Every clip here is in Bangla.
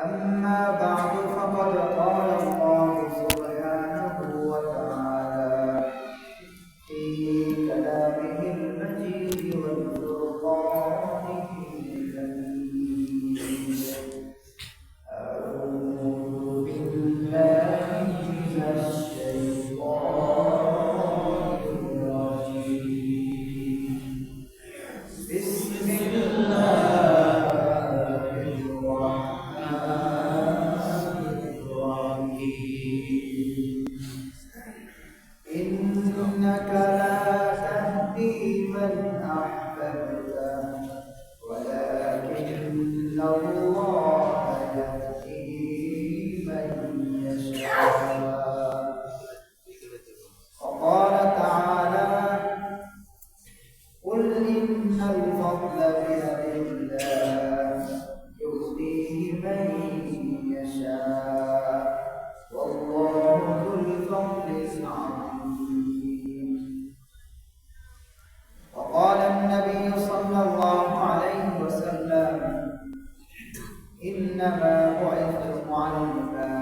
أما بعد فقد قال الله سبحانه وتعالى في كلامه المجيد والفرقانه الحميد. أعوذ بالله من الشيطان الرجيم. بسم الله الرحمن الرحيم. إنك لا تهدي من أحببت ولكن الله يهدي من يشاء. وقال تعالى: قل إن الفضل بيد الله يؤتيه من يشاء والله ذو الفضل العظيم. وقال النبي صلى الله عليه وسلم: إنما بعثت معلما،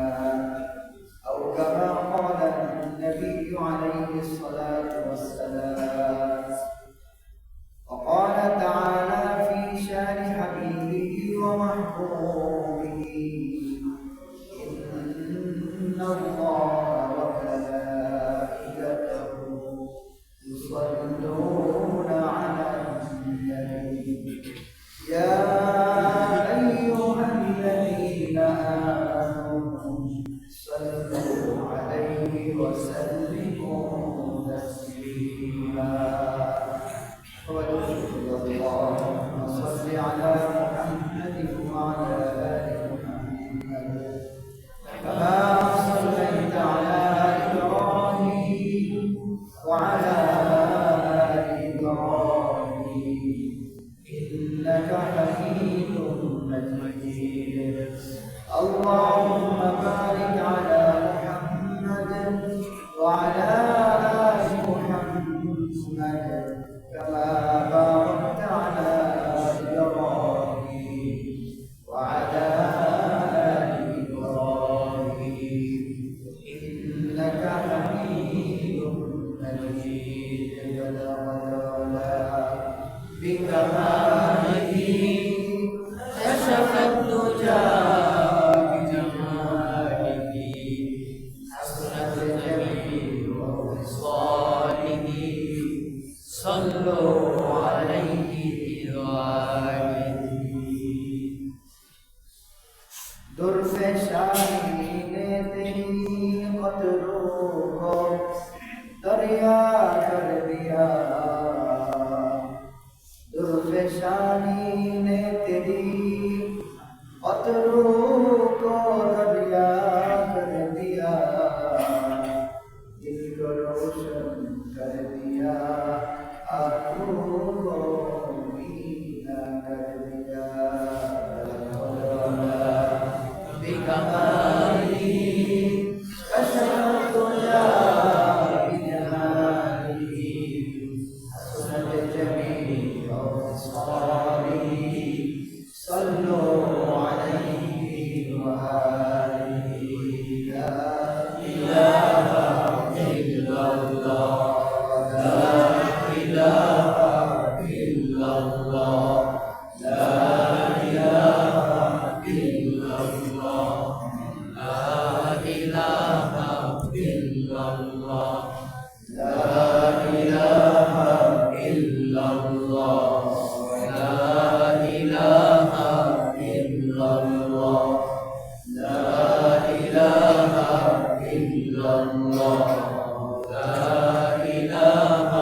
أو كما قال النبي عليه الصلاة والسلام. وقال تعالى في شان حبيبه ومحبوبه: إن الله وملائكته يصلون على النبي يا أيها الذين آمنوا صلوا عليه وسلموا تسليما. اللهم صل على محمد وعلى آل محمد كما صليت على إبراهيم وعلى آل إبراهيم إنك حميد مجيد. اللهم بارك على محمد وعلى آل محمد كما باركت على إبراهيم وعلى آل إبراهيم إنك حميد مجيد. بكماله كشف الدجى بجماله حسنت جميع خصاله صلوا عليه وآله. درفشانی نے تیری قطروں کو دریا کر دیا. درفشانی نے تیری قطروں کو دریا کر دیا. دل کو روشن کر دیا. آنکھوں کو مینا کر دیا. بکمالی کشف الدجى بجماله حسنت جميع خصاله صلوا عليه وآله. لا إله إلا الله لا إله إلا الله لا إله إلا الله لا إله إلا الله لا إله إلا الله لا إله إلا الله لا إله إلا الله لا إله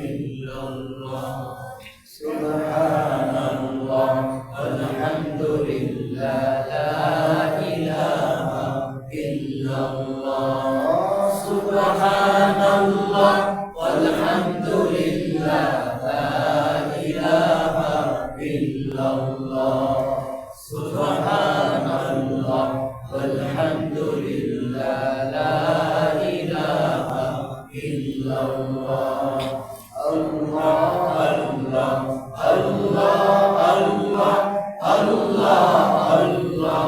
إلا الله. سبحان الله والحمد لله لا إله إلا الله. سبحان الله والحمد لله لا إله إلا الله. سبحان الله والحمد لله لا إله إلا الله. الله الله الله الله الله الله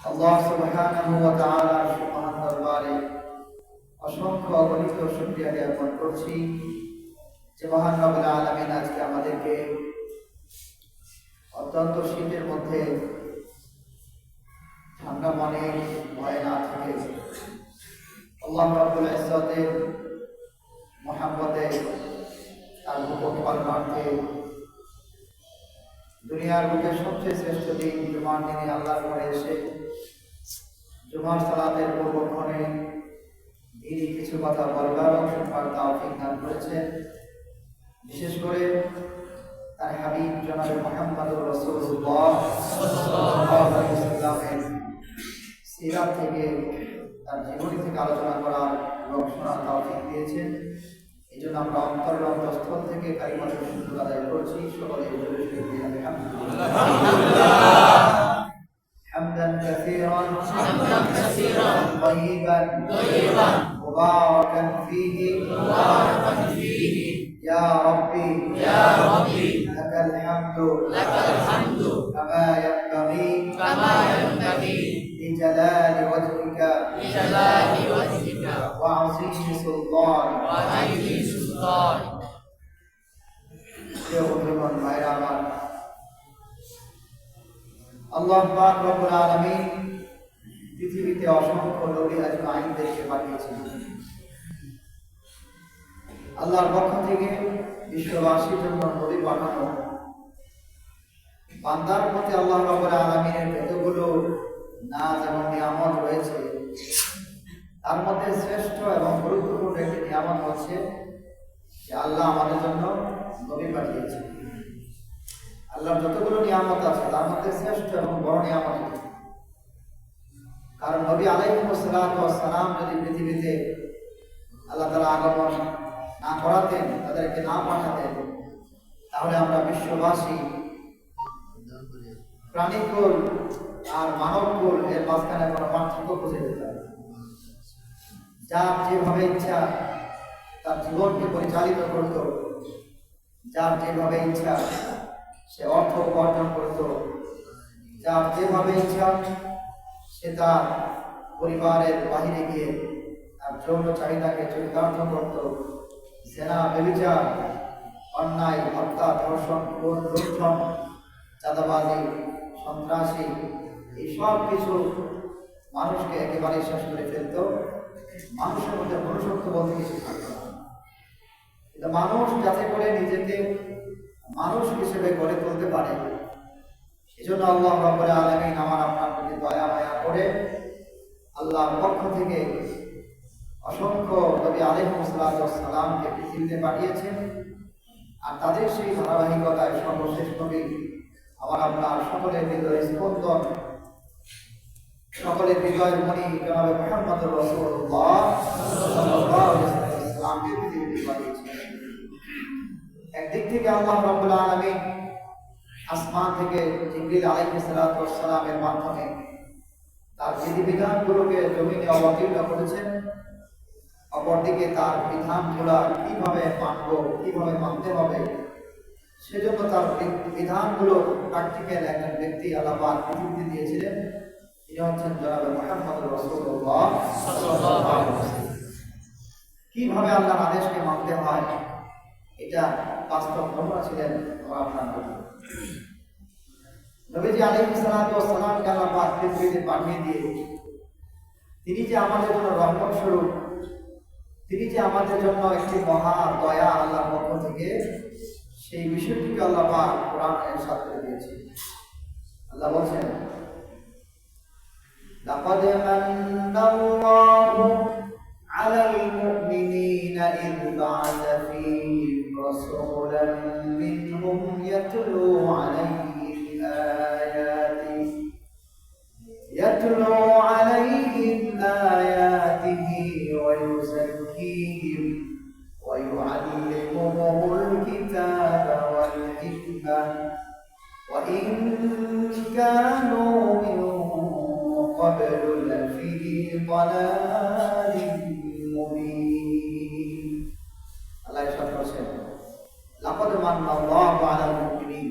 আল্লাহ সুবহানাহু ওয়া তাআলার মহান দরবারে অসংখ্য অগণিত শুকরিয়া জ্ঞাপন করছি যে মহান রব্বুল আলামিন আজকে আমাদেরকে অত্যন্ত শীতের মধ্যে ঠান্ডা মনে ভয় না থেকে আল্লাহ রাব্বুল ইজ্জতের মহব্বতে তার হুকুম পালনার্থে দুনিয়ার বুকে সবচেয়ে শ্রেষ্ঠ দিন জুমার দিনে আল্লাহর ঘরে এসে জুমার সালাতের পূর্বক্ষণে তিনি কিছু কথা বলবার এবং শুনবার তৌফিক দান করেছেন। বিশেষ করে তার হাবিব জনাবে মুহাম্মদুর রাসূলুল্লাহ সাল্লাল্লাহু আলাইহি ওয়াসাল্লামের সিরাত থেকে তার জীবনী থেকে আলোচনা করার এবং শোনার তৌফিক দিয়েছেন। এই জন্য আমরা অন্তরস্থল থেকে কালিমাতুল শুকর আদায় করছি। সকলে জোরে জোরে আলহামদুলিল্লাহ হামদান কাসীরান طيبا مباركا فيه يا ربي لك الحمد كما ينبغي لجلال وجهك وعظيم سلطانك আল্লাহ পাক রব্বুল আলামিন পৃথিবীতে অসংখ্য নবী আজমাইনদেরকে পাঠিয়েছেন। আল্লাহর পক্ষ থেকে বিশ্ববাসীর জন্য নবী পাঠানো বান্দার প্রতি আল্লাহ রাব্বুল আলামিনের যতগুলো নাজ এবং নিয়ামত রয়েছে তার মধ্যে শ্রেষ্ঠ এবং গুরুত্বপূর্ণ একটি নিয়ামত হচ্ছে যে আল্লাহ আমাদের জন্য নবী পাঠিয়েছেন। আল্লাহর যতগুলো নিয়ামত আছে তার মধ্যে শ্রেষ্ঠ এবং বড় নিয়ামত, কারণ নবী আলাইহিস সালাম যদি পৃথিবীতে আল্লাহ তাআলা আগমন না করাতেন, তাদেরকে না পাঠাতেন, তাহলে আমরা বিশ্ববাসী প্রাণীকুল আর মানবকুল এর মাঝখানে কোনো পার্থক্য খুঁজে পেতাম। যার যেভাবে ইচ্ছা তার জীবনকে পরিচালিত করত, যার যেভাবে ইচ্ছা সে অর্থ উপার্জন করত, যার যেভাবে ইচ্ছা সে তার পরিবারের বাহিরে গিয়ে তার যৌন চাহিদাকে চরিতার্থ করত। সেনা ব্যভিচার, অন্যায়, হত্যা, ধর্ষণ, লুণ্ঠন, চাঁদাবাজি, সন্ত্রাসী, এই সব কিছু মানুষকে একেবারে শেষ করে ফেলত। মানুষের মধ্যে মনুষ্যত্ব বলতে কিছু থাকতো না। কিন্তু মানুষ যাতে করে নিজেকে মানুষ হিসেবে গড়ে তুলতে পারে, এজন্য আল্লাহ রাব্বুল আলামিন আমার আপনার প্রতি দয়া মায়া করে আল্লাহর পক্ষ থেকে অসংখ্য নবী আলাইহিস সালামকে পৃথিবীতে পাঠিয়েছেন। আর তাদের সেই ধারাবাহিকতায় সর্বশেষ নবী আমার আপনার সকলের হৃদয় স্পন্দন, সকলের হৃদয়ের মণি জনাবে মুহাম্মদুর রাসূলুল্লাহ সাল্লাল্লাহু আলাইহি ওয়াসাল্লামকে পৃথিবীতে পাঠিয়েছেন। একদিক থেকে আল্লাহ রাব্বুল আলামিন আসমান থেকে জিবরিল আলাইহিস সালামের মাধ্যমে তার বিধিবিধানগুলোকে জমিনে অবতীর্ণ করেছেন, অপরদিকে তার বিধানগুলো কিভাবে মানব, কিভাবে মানতে হবে, সেজন্য তার বিধানগুলো প্র্যাকটিক্যাল একজন ব্যক্তি আল্লাহ পাক পৃথিবীতে দিয়েছিলেন। তিনি হচ্ছেন জনাবে মুহাম্মদুর রাসূলুল্লাহ সাল্লাল্লাহু আলাইহি ওয়াসাল্লাম। কিভাবে আল্লাহর আদেশকে মানতে হয় এটা বাস্তব নমুনা ছিলেন আপনার নবী। নবীজি আলাইহিস সালামকে আল্লাহ পাক পৃথিবীতে পাঠিয়ে দিয়ে তিনি যে আমাদের জন্য রহমত স্বরূপ, তিনি যে আমাদের জন্য একটি মহা দয়া আল্লাহর পক্ষ থেকে, সেই বিষয়টিকে আল্লাহ পাক কোরআনে ইরশাদ করে দিয়েছেন। আল্লাহ বলেন, লাকাদ মান্নাল্লাহু আলাল মুমিনিনা ইয বা'আসা ফীহিম রাসূলান মিনহুম ইয়াতলু আলাইহিম আয়াতিহি قبل لفي ضلال مبين আল্লাহ ইরশাদ করেছেন লাকাদ মান্নাল্লাহু আলাল মুমিনিন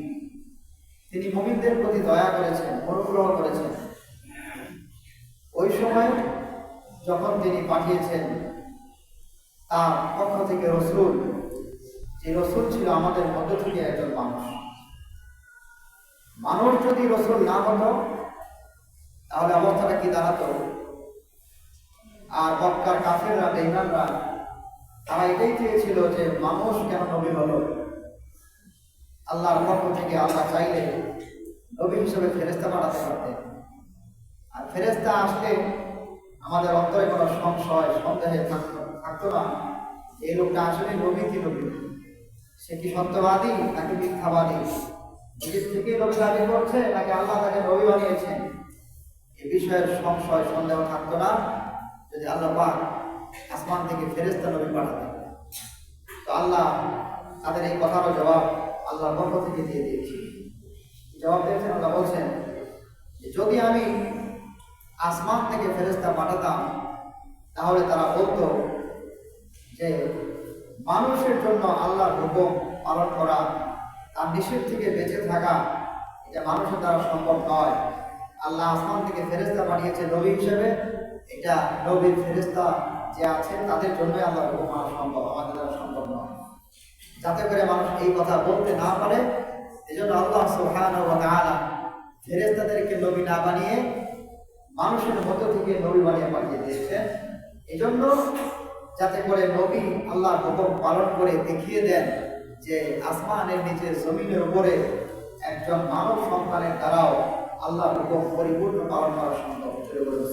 তিনি মুমিনদের প্রতি দয়া করেছেন অনুগ্রহ করেছেন ওই সময় যখন তিনি পাঠিয়েছেন তার পক্ষ থেকে রাসূল যে রাসূল ছিল আমাদের মধ্য থেকে একজন মানুষ যদি রাসূল না হতো তাহলে অবস্থাটা কি দাঁড়াতো আর মক্কার কাফেররা বেঈমানরা তারা এটাই চেয়েছিল যে মানুষ কেন নবী হলো আল্লাহর পক্ষ থেকে আল্লাহ চাইলে নবী হিসেবে ফেরেশতা পাঠাতে পারতেন আর ফেরেশতা আসলে আমাদের অন্তরে কোনো সংশয় সন্দেহে থাকতো না এই লোকটা আসলে নবী কি নবী সে কি সত্যবাদী নাকি মিথ্যাবাদী নিজের থেকে নবী দাবি করছে নাকি আল্লাহ তাকে নবী বানিয়েছেন এই বিষয়ের সংশয় সন্দেহ থাকতো না যদি আল্লাহ পাক আসমান থেকে ফেরেশতা নবী পাঠাতেন তো আল্লাহ তাদের এই কথার জবাব আল্লাহর পক্ষ থেকে দিয়ে দিয়েছি জবাব দিয়েছেন আল্লাহ বলছেন যে যদি আমি আসমান থেকে ফেরেশতা পাঠাতাম তাহলে তারা বলতো যে মানুষের জন্য আল্লাহর হুকুম পালন করা তার নিষেধ থেকে বেঁচে থাকা এটা মানুষের দ্বারা সম্ভব নয় আল্লাহ আসমান থেকে ফেরেশতা পাঠিয়েছে নবী হিসেবে এটা নবীর ফেরেশতা যে আছে তাদের জন্যই আল্লাহর হুকুম মানা সম্ভব আমাদের দ্বারা সম্ভব নয় যাতে করে মানুষ এই কথা বলতে না পারে এজন্য আল্লাহ সুবহানাহু ওয়া তাআলা ফেরেশতাদেরকে নবী না বানিয়ে মানুষের মধ্য থেকে নবী বানিয়ে পাঠিয়ে দিয়েছেন এজন্য যাতে করে নবী আল্লাহর হুকুম পালন করে দেখিয়ে দেন যে আসমানের নিচে জমিনের উপরে একজন মানব সন্তানের দ্বারাও আল্লাহর হুকুম পরিপূর্ণ পালন করা সম্ভব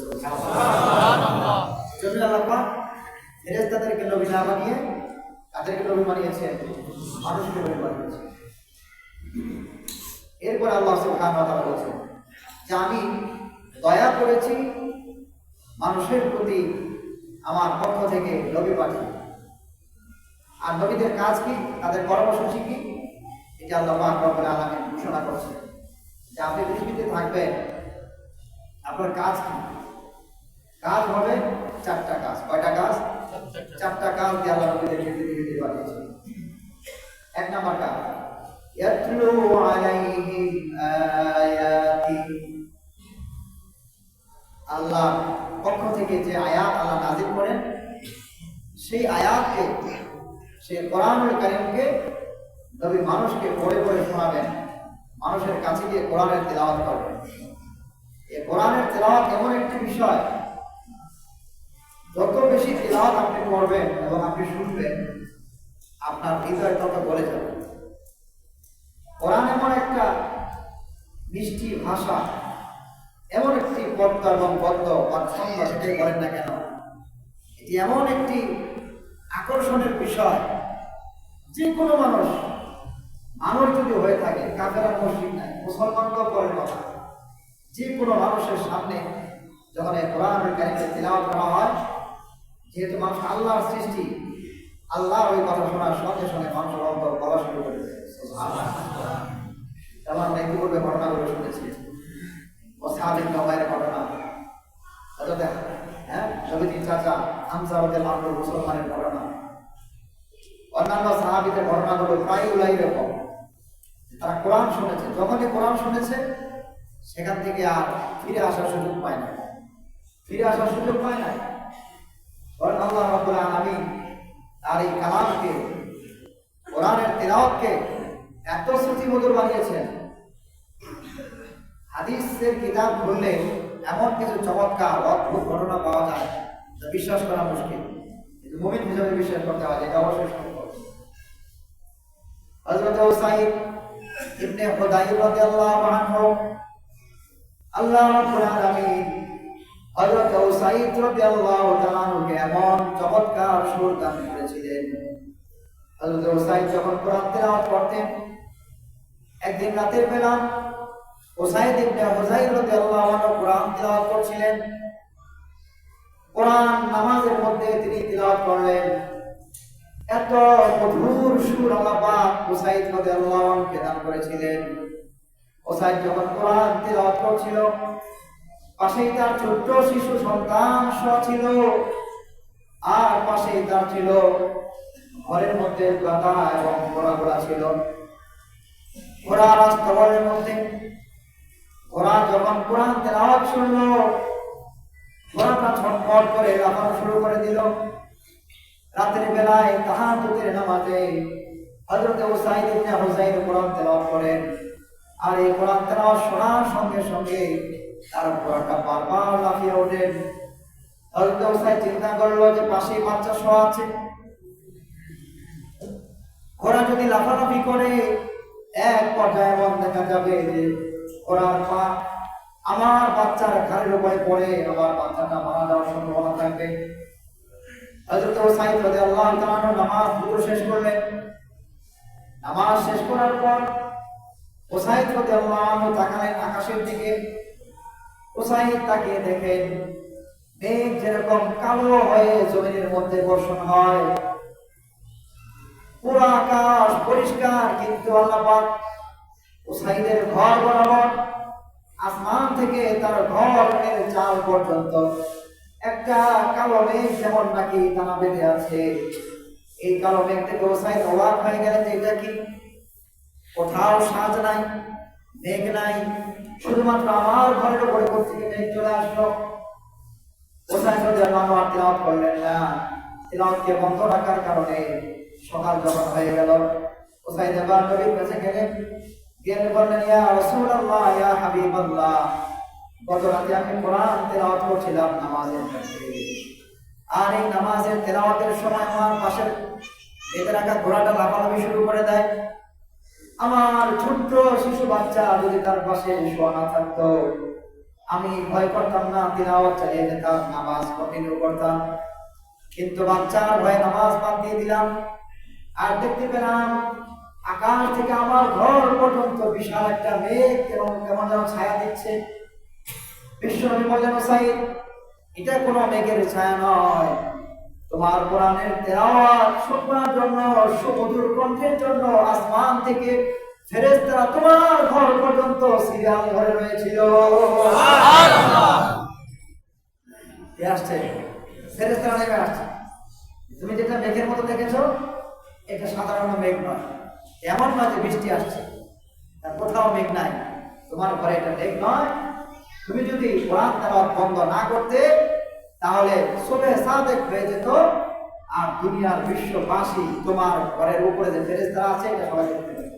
সুবহানাল্লাহ জন্য আল্লাহ পাক ফেরেশতাদেরকে নবী না বানিয়ে তাদেরকে নবী বানিয়েছেন মানুষকে নবী বানিয়েছেন এরপর আল্লাহ সুবহানাহু ওয়া তাআলা বলেছেন যে আমি দয়া করেছি মানুষের প্রতি আমার পক্ষ থেকে নবী পাঠিয়ে আর নবীদের কাজ কি তাদের কর্মসূচি কি এটা আল্লাহ পাক রব্বুল আলামিন ঘোষণা করছেন যে আপনি পৃথিবীতে থাকবেন আপনার কাজ কি কাজ হবে চারটা কাজ কয়টা কাজ চারটা কাজ দিয়ে আল্লাহ নবীদেরকে পৃথিবীতে পাঠিয়েছেন এক নাম্বার কাজ ইয়াতলু আলাইহিম আয়াতি আল্লাহ পক্ষ থেকে যে আয়াত আল্লাহ নাযিল করেন সেই আয়াতকে সেই কোরআনুল কারীমকে নবী মানুষকে পড়ে পড়ে শোনাবেন মানুষের কাছে গিয়ে কোরআনের তেলাওয়াত করবেন এই কোরআনের তেলাওয়াত এমন একটি বিষয় যত বেশি তেলাওয়াত আপনি করবেন এবং আপনি শুনবেন আপনার হৃদয় তত গলে যাবে কোরআন এমন একটা মিষ্টি ভাষা এমন একটি পদ্ম এবং পদ্ম বা ছন্দ সেটাই বলেন না কেন এটি এমন একটি আকর্ষণের বিষয় যে কোনো মানুষ যদি হয়ে থাকে কাফের আর মুশরিক নাই মুসলমানরাও পরের কথা যে কোনো মানুষের সামনে যখন এই কোরআনুল কারীমের তিলাওয়াত করা হয় যেহেতু মানুষ আল্লাহর সৃষ্টি আল্লাহর ওই কথা শোনার সঙ্গে সঙ্গে মানুষের অন্তর বলা শুরু করে দেয় যেমন আমরা একটু পূর্বে ঘটনাগুলো শুনেছি ও সাহাবীর নবাইয়ের ঘটনা হয়তো দেখ হ্যাঁ নবীজির চাচা হামজা রাদিয়াল্লাহু আনহু মুসলমানের ঘটনা অন্যান্য সাহাবীদের ঘটনাগুলো প্রায়গুলাই এরকম তারা কোরআন শুনেছে যখনই কোরআন শুনেছে সেখান থেকে আর ফিরে আসার সুযোগ পায় না বরং আল্লাহ রাব্বুল আলামিন তার এই কালামকে কোরআনের তিলাওয়াতকে এত শ্রুতিমধুর বানিয়েছেন হাদিসের কিতাব খুললে এমন কিছু চমৎকার অদ্ভুত ঘটনা পাওয়া যায় যা বিশ্বাস করা মুশকিল কিন্তু মুমিন হিসেবে বিশ্বাস করতে হয় এটা অবশ্যই সম্ভব হযরত উসাইদ ইবনে হুদাইর রাদিয়াল্লাহু আনহু আল্লাহ রাব্বুল আলামিন হযরত উসাইদ রাদিয়াল্লাহু তাআলা আনহুকে এমন চমৎকার সুর দান করেছিলেন হযরত উসাইদ যখন কোরআন তেলাওয়াত করতেন একদিন রাতের বেলা উসাইদ ইবনে হুযাইর রাদিয়াল্লাহু আনহু কোরআন তেলাওয়াত করছিলেন কোরআন নামাজের মধ্যে তিনি তেলাওয়াত করলেন এত মধুর সুর আল্লাহ পাক উসাইদ রাদিয়াল্লাহু আনহুকে দান করেছিলেন উসাইদ যখন কোরআন তেলাওয়াত করছিল পাশেই তার ছোট্ট শিশু সন্তান ছিল, আর পাশেই তার ছিল ঘরের মধ্যে গাদা এবং ঘোড়া ছিল। ঘোড়া রাস্তাবরের মধ্যে ঘোড়া যখন কোরআন তেলাওয়াত শুনলো, ঘোড়াটা ছটফট করে লাফানো শুরু করে দিল। রাতের বেলায় তাহাজ্জুদের নামাজে হযরত উসাইদ ইবনে হুযাইর কোরআন তেলাওয়াত করেন, আর এই কোরআন তেলাওয়াত শোনার সঙ্গে সঙ্গে তার ঘোড়াটা বারবার লাফিয়ে ওঠেন। হযরত উসাইদ চিন্তা করলো যে পাশেই বাচ্চা শোয়া আছে, ঘোড়া যদি লাফালাফি করে এক পর্যায়ে এমন দেখা যাবে যে ঘোড়ার পা আমার বাচ্চার ঘাড়ের উপরে পড়ে আমার বাচ্চাটা মারা যাওয়ার সম্ভাবনা থাকবে। হযরত উসাইদ রাদিয়াল্লাহু তাআলা নামাজ পুরো শেষ করলেন। নামাজ শেষ করার পর উসাইদ রাদিয়াল্লাহু আনহু তাকালেন আকাশের দিকে। উসাইদ তাকিয়ে দেখেন মেঘ যেরকম কালো হয়ে জমিনের মধ্যে বর্ষণ হয়, পুরো আকাশ পরিষ্কার, কিন্তু আল্লাহ পাক উসাইদের ঘর বরাবর আসমান থেকে তার ঘরের চাল পর্যন্ত একটা কালো মেঘ যেমন নাকি টানা বেঁধে আছে। এই কালো মেঘ থেকে উসাইদ অবাক হয়ে গেলেন যে এটা কি, কোথাও সাজ নাই, মেঘ নাই, শুধুমাত্র আমার ঘরের উপরে থেকে মেঘ চলে আসলো। উসাইদ রাদিয়াল্লাহু আনহু তিলাওয়াত করলেন না। তিলাওয়াতকে বন্ধ রাখার কারণে সকাল যখন হয়ে গেল, উসাইদ আবার নবীর কাছে গেলেন, গিয়ে বললেন, ইয়া রাসূলুল্লাহ, ইয়া হাবিবাল্লাহ, গত রাতে আমি কোরআন তেলাওয়াত করছিলাম নামাজের মধ্যে, আর এই নামাজের তেলাওয়াতের সময় আমার পাশের বেঁধে রাখা ঘোড়াটা লাফালাফি শুরু করে দেয়। আমার ছোট্ট শিশু বাচ্চা যদি তার পাশে শোয়া না থাকতো, আমি ভয় করতাম না, তেলাওয়াত চালিয়ে যেতাম, নামাজ কন্টিনিউ করতাম, কিন্তু বাচ্চার ভয়ে নামাজ বাদ দিয়ে দিলাম। আর দেখতে পেলাম আকাশ থেকে আমার ঘর পর্যন্ত বিশাল একটা মেঘ কেমন যেন ছায়া দিচ্ছে। বিশ্বনবী বললেন, উসাইদ, এটা কোনো মেঘের ছায়া নয়, তোমার কোরআনের তেলাওয়াত শোনার জন্য, সুমধুর কণ্ঠের জন্য আসমান থেকে ফেরেশতারা তোমার ঘর পর্যন্ত সিরিয়াল ধরে রয়েছিল। সুবহানাল্লাহ। কে আসছে? ফেরেশতারা নেমে আসছে। তুমি যেটা মেঘের মতো দেখেছো, এটা সাধারণ মেঘ নয়, এমন নয় যে বৃষ্টি আসছে, তার কোথাও মেঘ নাই, তোমার ঘরে এটা মেঘ নয়। তুমি যদি কোরআন তেলাওয়াত বন্ধ না করতে, তাহলে সুবহে সাদেক হয়ে যেত, আর দুনিয়ার বিশ্ববাসী তোমার ঘরের উপরে যে ফেরেশতারা আছে এটা সবাই দেখতে পেত।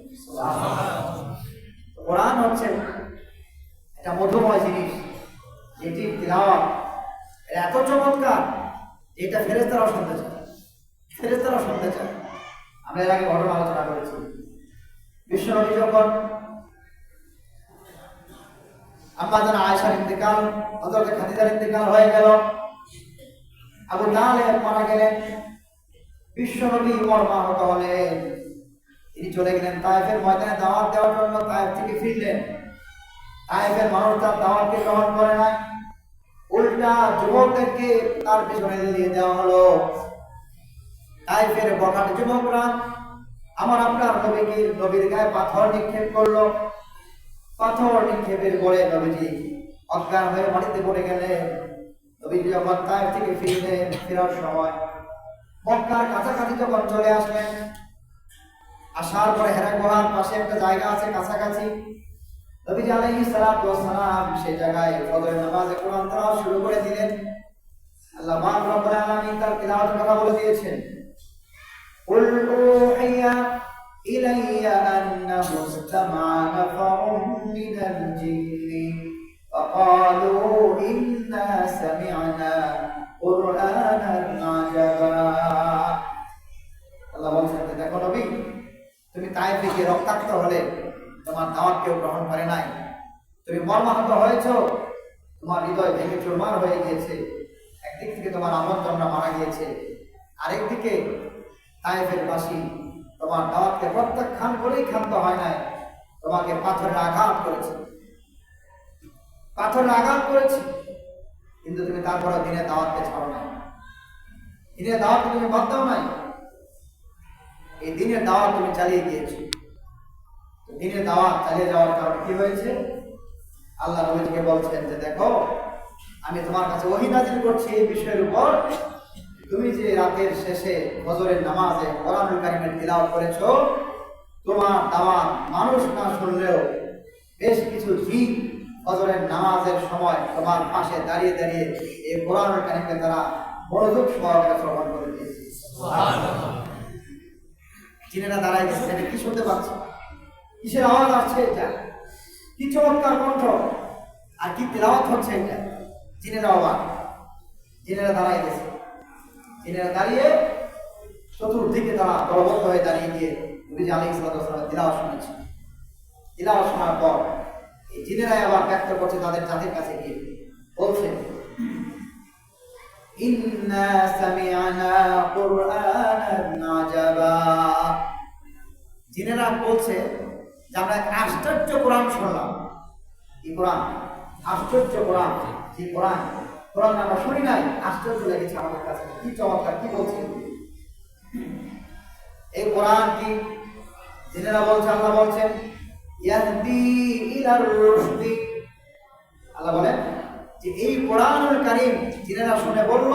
কোরআন হচ্ছে এটা মধুময় জিনিস, যেটি তিলাওয়াত এত চমৎকার, এটা ফেরেশতারাও শুনতে চায়, ফেরেশতারাও শুনতে চায়। আমরা এর আগে ঘটনা আলোচনা করেছি, বিশ্বনবী যখন আম্মা জান আয়েশার ইন্তেকাল, হযরত খাদিজার ইন্তেকাল হয়ে গেল, আবু তালেব মারা গেলেন, বিশ্বনবী মর্মাহত হলেন। তিনি চলে গেলেন তায়েফের ময়দানে দাওয়াত দেওয়ার জন্য। তায়েফ থেকে ফিরলেন, তায়েফের মানুষ তার দাওয়াতকে গ্রহণ করে নাই, উল্টা যুবকদেরকে তার পেছনে দিয়ে দেওয়া হলো। তায়েফের বখাটে যুবকরা আমার আপনার নবীর গায়ে পাথর নিক্ষেপ করলো। পাথর নিক্ষেপের পরে নবীজি অজ্ঞান হয়ে মাটিতে পড়ে গেলেন। নবীজি যখন তায়েফ থেকে ফিরলেন, ফেরার সময় মক্কার কাছাকাছি যখন চলে আসলেন, আসার পরে হেরা গুহার পাশে একটা জায়গা আছে কাছাকাছি, নবীজি আলাইহিস সালাতু ওয়াস সালাম সেই জায়গায় ফজরের নামাজে কোরআন তেলাওয়াত শুরু করে দিলেন। আল্লাহ পাক রব্বুল আলামিন তার তেলাওয়াতের কথা বলে দিয়েছেন, قل أوحي إلي أنه استمع نفر من الجن فقالوا إنا سمعنا قرآنا عجبا। আল্লাহ বলছেন, দেখো নবী, তুমি তায়েফে গিয়ে রক্তাক্ত হলে, তোমার দাওয়াত কেউ গ্রহণ করে নাই, তুমি মর্মাহত হয়েছো, তোমার হৃদয় ভেঙে চুরমার হয়ে গিয়েছে, একদিক থেকে তোমার আমন্ত্রণটা মারা গিয়েছে, আরেকদিকে তায়েফের বাসী তোমার দাওয়াতকে প্রত্যাখ্যান করেই ক্ষান্ত হয় নাই, তোমাকে পাথরের আঘাত করেছে, পাথরের আঘাত করেছে, কিন্তু তুমি তারপরে দিনের দাওয়াতকে ছাড়ো নাই, দিনের দাওয়াতকে তুমি বাদ দাও নাই, এই দিনের দাওয়াত তুমি চালিয়ে গিয়েছো। দিনের দাওয়াত চালিয়ে যাওয়ার কারণে কি হয়েছে? আল্লাহ নবীকে বলছেন যে দেখো আমি তোমার কাছে ওহী নাযিল করছি এই বিষয়ের উপর, তুমি যে রাতের শেষে ফজরের নামাজে কোরআনুল কারীমের তিলাওয়াত করেছো, তোমার দাওয়াত মানুষ না শুনলেও বেশ কিছু জিন ফজরের নামাজের সময় তোমার পাশে দাঁড়িয়ে দাঁড়িয়ে এই কোরআনুল কারীমকে তারা মনোযোগ সহকারে শ্রবণ করে দিয়েছে। সুবহানাল্লাহ। জিনেরা দাঁড়ায় গেছে, এটা কি শুনতে পাচ্ছ? কিসের আওয়াজ আসছে এটা? কি চমৎকার কণ্ঠ, আর কি তিলাওয়াত হচ্ছে এটা! জিনেরা অবাক। জিনেরা দাঁড়ায় গেছে। জিনেরা দাঁড়িয়ে চতুর্দিকে তারা দলবদ্ধ হয়ে দাঁড়িয়ে গিয়ে নবীজি আলাইহিস সালাতু ওয়াস সালামের তিলাওয়াত শুনেছে। তিলাওয়াত শোনার পর এই জিনেরাই আবার ব্যক্ত করছে তাদের জাতির কাছে গিয়ে, বলছে ইন্না সামি'না কুরআনান আজাবা। জিনেরা বলছে যে আমরা এক আশ্চর্য কোরআন শুনলাম। এই কোরআন আশ্চর্য কোরআন, যে কোরআন আমরা শুনি নাই, আশ্চর্য লেগেছে আমাদের কাছে। কি চমৎকার, কি বলছে এই কোরআন! কি জিনেরা বলছে, আল্লাহ বলছেন ইয়াহদি ইলার রুশদি। আল্লাহ বলেন যে এই কোরআনুল কারীম জিনেরা শুনে বলল,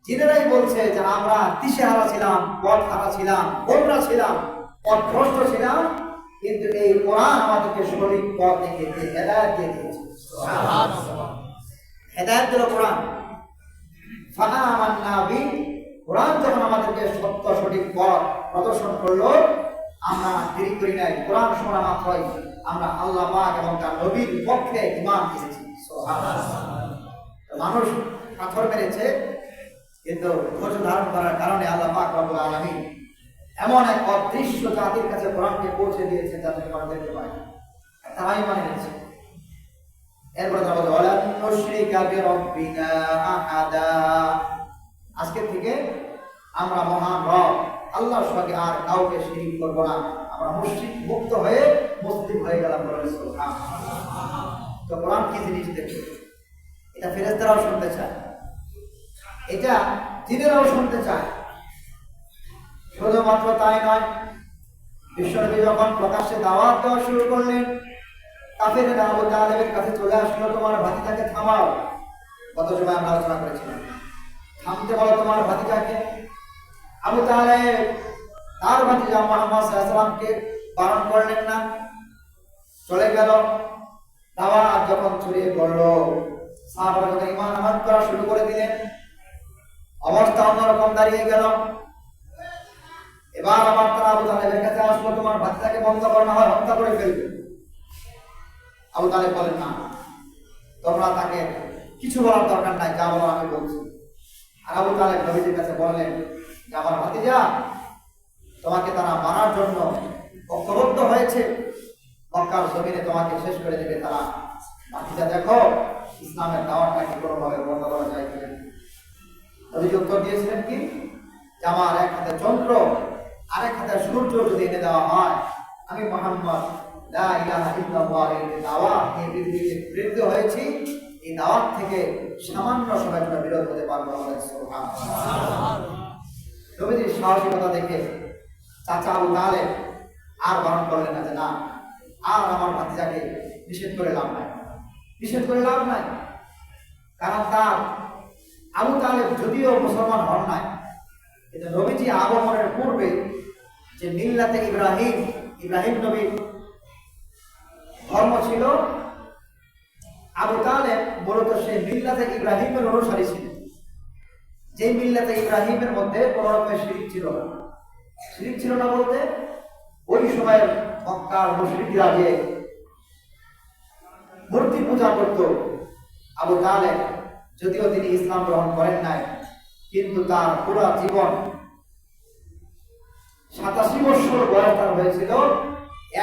জিনেরাই বলছে যে আমরা দিশেহারা ছিলাম, পথ হারা ছিলাম, গোমরা ছিলাম, পথভ্রষ্ট ছিলাম, কিন্তু এই কোরআন আমাদেরকে সঠিক পথ দেখিয়েছে, হেদায়েত দিয়ে দিয়েছে। সুবহানাল্লাহ। হেদায়েত দিল কোরআন। ফাআমান্না বি, কোরআন যখন আমাদেরকে সত্য সঠিক পথ প্রদর্শন করলো, আমরা দেরি করি নাই, কোরআন শোনা মাত্রই আমরা আল্লাহ পাক এবং তার নবীর পক্ষে ঈমান এনেছি। সুবহানাল্লাহ। মানুষ পাথর মেরেছে, কিন্তু ধৈর্য ধারণ করার কারণে আল্লাহ পাক রব্বুল আলামিন এমন এক অদৃশ্য জাতির কাছে কোরআনকে পৌঁছে দিয়েছে যাতে কোরআন দেখতে পায়, তারাই মানে নিয়েছে। এরপরে তারা বলে ওয়ালান নুশরিকা বিরাব্বিনা আহাদা, আজকে থেকে আমরা মহান রব আল্লাহর সঙ্গে আর কাউকে শিরিক করব না, আমরা মুশরিক মুক্ত হয়ে মুসলিম হয়ে গেলাম। সুবহানাল্লাহ। তো কোরআন কি জিনিস দেখে, এটা ফেরেশতারাও শুনতে চায়, এটা জিনেরাও শুনতে চায়। শুধুমাত্র তাই নয়, বিশ্বনবী যখন প্রকাশ্যে দাওয়াত দেওয়া শুরু করলেন, কাফেররা আবু তালেবের কাছে চলে আসলো, তোমার ভাতিজাকে থামাও। গত সময় আমরা আলোচনা করেছিলাম, থামতে বলো তোমার ভাতিজাকে। আবু তালেব তার ভাতিজা মুহাম্মদ সাল্লাল্লাহু আলাইহি ওয়াসাল্লামকে বারণ করলেন না, চলে গেল। দাওয়াত যখন ছড়িয়ে পড়লো, সাহাবারা যখন ঈমান আনয়ন করা শুরু করে দিলেন, অবস্থা অন্যরকম দাঁড়িয়ে গেল। এবার আবার তারা আবু তালেবের কাছে আসলো, তোমার ভাতিজাকে বন্ধ করো, না হয় হত্যা করে ফেলবে। আবু তালেব বলেন না, তোমরা তাকে কিছু বলার দরকার নাই, যা বলো আমি বলছি। আর আবু তালেব নবীজির কাছে বললেন যে আমার ভাতিজা, তোমাকে তারা মারার জন্য ঐক্যবদ্ধ হয়েছে, মক্কার জমিনে তোমাকে শেষ করে দেবে তারা। ভাতিজা দেখো ইসলামের দাওয়াতটাকে কোনোভাবে বন্ধ করা যায় কিনা। নবীজি উত্তর দিয়েছিলেন কি, যে আমার এক হাতে চন্দ্র আর এক হাতে সূর্য যদি এনে দেওয়া হয়, আমি মুহাম্মদ লা ইলাহা ইল্লাল্লাহ এর দাওয়াত নিয়ে পৃথিবীতে প্রেরিত হয়েছি, এই দাওয়াত থেকে সামান্য সময়ের জন্য বিরত হতে পারবো না। সুবহানাল্লাহ। নবীজির সাহসিকতা দেখে চাচা আবু তালেব আর বারণ করলেন না, যে না, আর আমার ভাতিজাকে নিষেধ করে লাভ নাই, নিষেধ করে লাভ নাই। কারণ তার আবু তালেব যদিও মুসলমান হন নাই, কিন্তু নবীজি আগমনের পূর্বে যে মিল্লাতে ইব্রাহিম, ইব্রাহিম নবীর ধর্ম ছিল, আবু তালেব মূলত সেই মিল্লাতে ইব্রাহিমের অনুসারী ছিলেন। যে মিল্লাতে ইব্রাহিমের মধ্যে কোনো রকমের শিরিক ছিল না। শিরিক ছিল না বলতে, ওই সময়ের মক্কার মুশরিকরা যে মূর্তি পূজা করত, আবু তালেব যদিও তিনি ইসলাম গ্রহণ করেন নাই, কিন্তু তার পুরো জীবন 87 বছর বয়স তার হয়েছিল,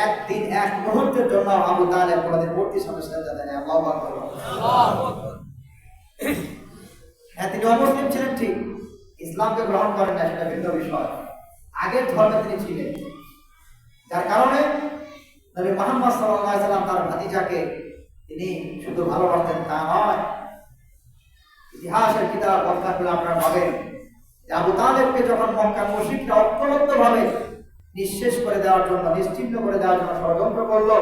একদিন এক মুহূর্তের জন্য আবু তালেব কোনদিন মূর্তির সামনে সেজদা দেন নাই। আল্লাহু আকবার। হ্যাঁ, তিনি অমুসলিম ছিলেন ঠিক, ইসলামকে গ্রহণ করেন না, সেটা ভিন্ন বিষয়। আগের ধর্মে তিনি ছিলেন, যার কারণে নবী মুহাম্মদ সাল্লাল্লাহু আলাইহি ওয়াসাল্লাম তার ভাতিজাকে তিনি শুধু ভালোবাসতেন তা নয়। ইতিহাসের কিতাব ব্যাখ্যা করে আপনারা পাবেন যে আবু তালেবকে যখন মক্কার মুশরিকরা ঐক্যবদ্ধভাবে নিঃশেষ করে দেওয়ার জন্য, নিশ্চিহ্ন করে দেওয়ার জন্য ষড়যন্ত্র করলো,